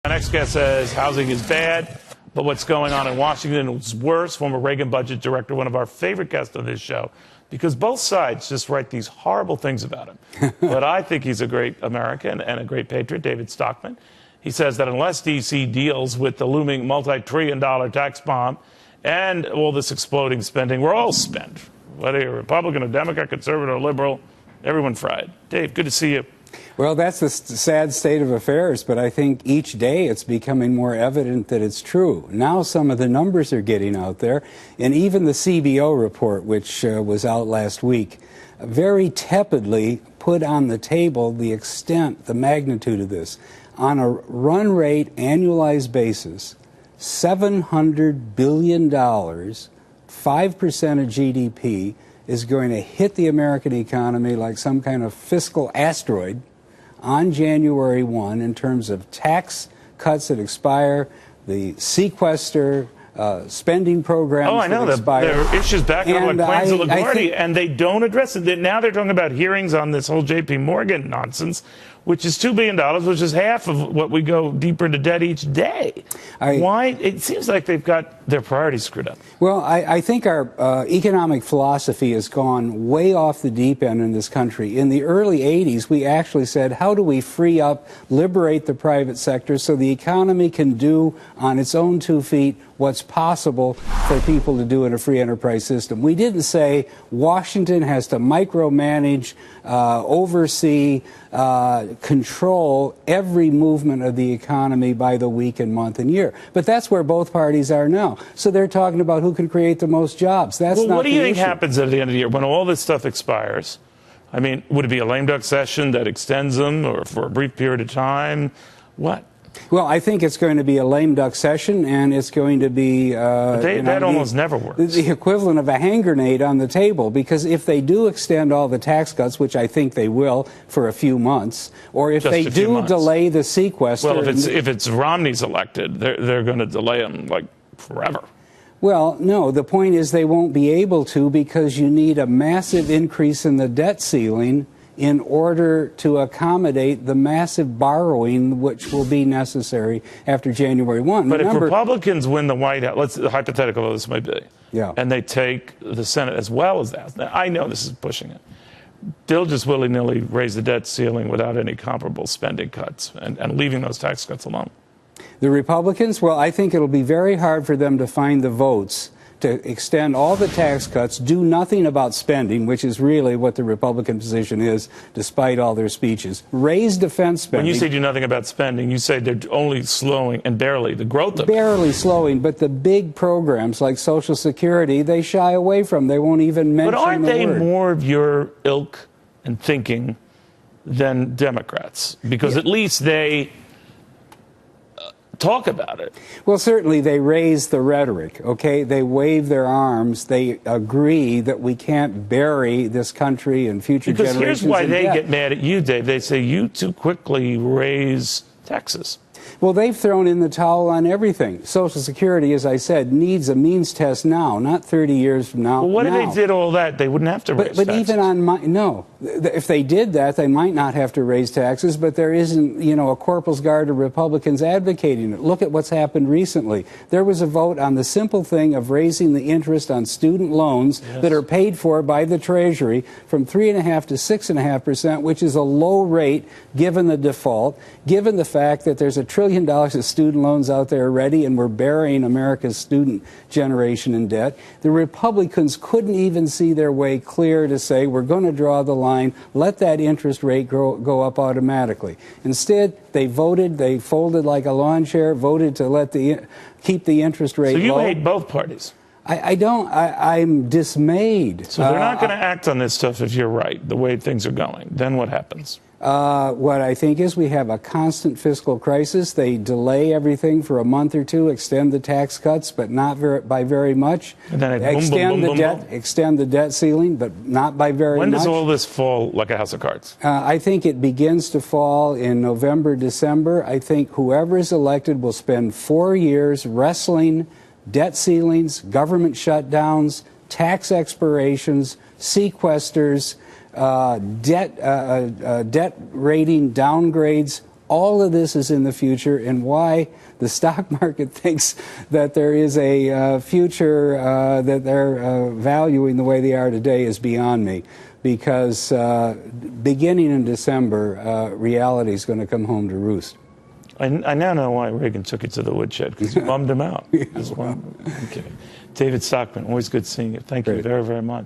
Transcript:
Our next guest says housing is bad, but what's going on in Washington is worse. Former Reagan budget director, one of our favorite guests on this show, because both sides just write these horrible things about him. But I think he's a great American and a great patriot, David Stockman. He says that unless D.C. deals with the looming multi-trillion-dollar tax bomb and all this exploding spending, we're all spent. Whether you're Republican or Democrat, conservative or liberal, everyone fried. Dave, good to see you. Well, that's the sad state of affairs, but I think each day it's becoming more evident that it's true. Now some of the numbers are getting out there, and even the CBO report, which was out last week, very tepidly put on the table the extent, the magnitude of this. On a run rate, annualized basis, $700 billion, 5% of GDP, is going to hit the American economy like some kind of fiscal asteroid on January 1 in terms of tax cuts that expire, the sequester, spending programs. Oh, I know. There are issues back on like plans of LaGuardia, and they don't address it. Now they're talking about hearings on this whole J.P. Morgan nonsense, which is $2 billion, which is half of what we go deeper into debt each day. Why? It seems like they've got their priorities screwed up. Well, I think our economic philosophy has gone way off the deep end in this country. In the early 80s, we actually said, how do we free up, liberate the private sector so the economy can do on its own 2 feet what's possible for people to do in a free enterprise system. We didn't say Washington has to micromanage, oversee, control every movement of the economy by the week and month and year. But that's where both parties are now. So they're talking about who can create the most jobs. That's not the issue. What do you think happens at the end of the year when all this stuff expires? I mean, would it be a lame duck session that extends them or for a brief period of time? What? Well, I think it's going to be a lame duck session, and it's going to be that almost never works. The equivalent of a hand grenade on the table, because if they do extend all the tax cuts, which I think they will for a few months, or if they do delay the sequester. Well, if it's Romney's elected, they're going to delay them like forever. Well, no, the point is they won't be able to, because you need a massive increase in the debt ceiling in order to accommodate the massive borrowing which will be necessary after January 1. But if Republicans win the White House, let's hypothetical this may be, and they take the Senate as well as that. Now, I know this is pushing it. They'll just willy-nilly raise the debt ceiling without any comparable spending cuts and leaving those tax cuts alone. The Republicans, well, I think it'll be very hard for them to find the votes to extend all the tax cuts, do nothing about spending, which is really what the Republican position is, despite all their speeches. Raise defense spending. When you say do nothing about spending, you say they're only slowing and barely the growth of it. Barely slowing, but the big programs like Social Security, they shy away from. They won't even mention the word. But aren't they more of your ilk and thinking than Democrats? Because at least they talk about it. Well, certainly they raise the rhetoric, okay? They wave their arms. They agree that we can't bury this country and future generations. Because here's why they debt. get mad at you, Dave. They say you too quickly raise taxes. Well, they've thrown in the towel on everything. Social Security, as I said, needs a means test now, not 30 years from now. Well, what if they did all that? They wouldn't have to raise taxes. But even on no. If they did that, they might not have to raise taxes, but there isn't, a corpus guard of Republicans advocating it. Look at what's happened recently. There was a vote on the simple thing of raising the interest on student loans that are paid for by the Treasury from 3.5% to 6.5%, which is a low rate given the default, given the fact that there's $1 trillion of student loans out there already, and we're burying America's student generation in debt. The Republicans couldn't even see their way clear to say, we're going to draw the line, let that interest rate go up automatically. Instead, they folded like a lawn chair, voted to keep the interest rate low. So you hate both parties? I'm dismayed. So they're not going to act on this stuff if you're right, the way things are going. Then what happens? What I think is we have a constant fiscal crisis. They delay everything for a month or two, extend the tax cuts, but not by very much. And then extend the debt ceiling, but not by very much. When does all this fall like a house of cards? I think it begins to fall in November, December. I think whoever is elected will spend 4 years wrestling debt ceilings, government shutdowns, tax expirations, sequesters, debt rating downgrades, all of this is in the future, and why the stock market thinks that there is a future that they're valuing the way they are today is beyond me. Because beginning in December, reality is going to come home to roost. I now know why Reagan took it to the woodshed, because you bummed him out. Okay. David Stockman, always good seeing you. Thank you very, very much.